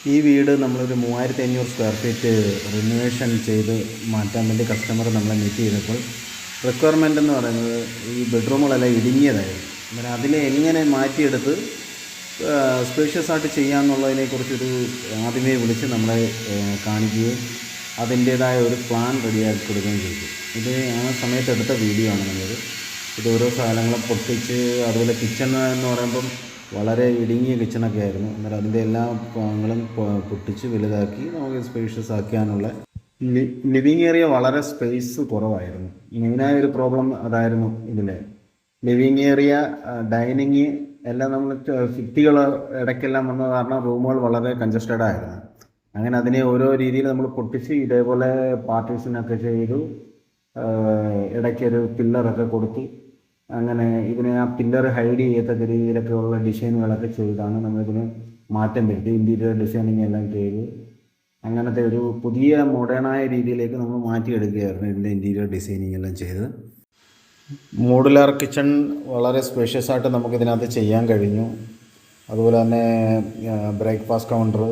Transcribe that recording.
ഈ വീട് നമ്മളൊരു 3500 സ്ക്വയർ ഫീറ്റ് റിനോവേഷൻ ചെയ്ത് മാറ്റാൻ വേണ്ടി കസ്റ്റമർ നമ്മളെ മീറ്റ് ചെയ്തപ്പോൾ റിക്വയർമെൻ്റ് എന്ന് പറയുന്നത് ഈ ബെഡ്റൂമുകളെല്ലാം ഇടുങ്ങിയതായിരുന്നു. അന്നേരം അതിനെ എങ്ങനെ മാറ്റിയെടുത്ത് സ്പേഷ്യസ് ആയിട്ട് ചെയ്യാമെന്നുള്ളതിനെക്കുറിച്ചൊരു ആദ്യമേ വിളിച്ച് നമ്മളെ കാണിക്കുകയും അതിൻ്റേതായ ഒരു പ്ലാൻ റെഡിയാക്കി കൊടുക്കുകയും ചെയ്തു. ഇത് ആ സമയത്ത് എടുത്ത വീഡിയോ ആണ് നമ്മളത്. ഇത് ഓരോ സാധനങ്ങളും പൊട്ടിച്ച്, അതുപോലെ കിച്ചൺ എന്ന് പറയുമ്പം വളരെ ഇടുങ്ങിയ കിച്ചണൊക്കെ ആയിരുന്നു. അന്നേരം അതിൻ്റെ എല്ലാ ഭാഗങ്ങളും പൊട്ടിച്ച് വലുതാക്കി നമുക്ക് സ്പേഷ്യസ് ആക്കാനുള്ള ലിവിങ് ഏരിയ വളരെ സ്പേസ് കുറവായിരുന്നു. മെയിനായ ഒരു പ്രോബ്ലം അതായിരുന്നു. ഇതിൽ ലിവിങ് ഏരിയ, ഡൈനിങ് എല്ലാം നമ്മൾ ഭിത്തികൾ ഇടയ്ക്കെല്ലാം വന്ന കാരണം റൂമുകൾ വളരെ കൺജസ്റ്റഡ് ആയിരുന്നു. അങ്ങനെ അതിനെ ഓരോ രീതിയിൽ നമ്മൾ പൊട്ടിച്ച് ഇതേപോലെ പാർട്ടീഷനൊക്കെ ചെയ്തു, ഇടയ്ക്കൊരു പില്ലറൊക്കെ കൊടുത്ത് അങ്ങനെ ഇതിനെ ആ പില്ലർ ഹൈഡ് ചെയ്യത്തക്ക രീതിയിലൊക്കെ ഉള്ള ഡിസൈനുകളൊക്കെ ചെയ്താണ് നമ്മളിതിന് മാറ്റം വരുത്തി. ഇൻറ്റീരിയർ ഡിസൈനിങ് എല്ലാം ചെയ്ത് അങ്ങനത്തെ ഒരു പുതിയ മോഡേണായ രീതിയിലേക്ക് നമ്മൾ മാറ്റിയെടുക്കുകയായിരുന്നു. ഇതിൻ്റെ ഇൻറ്റീരിയർ ഡിസൈനിങ് എല്ലാം ചെയ്ത് മോഡുലാർ കിച്ചൺ വളരെ സ്പേഷ്യസ് ആയിട്ട് നമുക്കിതിനകത്ത് ചെയ്യാൻ കഴിഞ്ഞു. അതുപോലെ തന്നെ ബ്രേക്ക്ഫാസ്റ്റ് കൗണ്ടർ,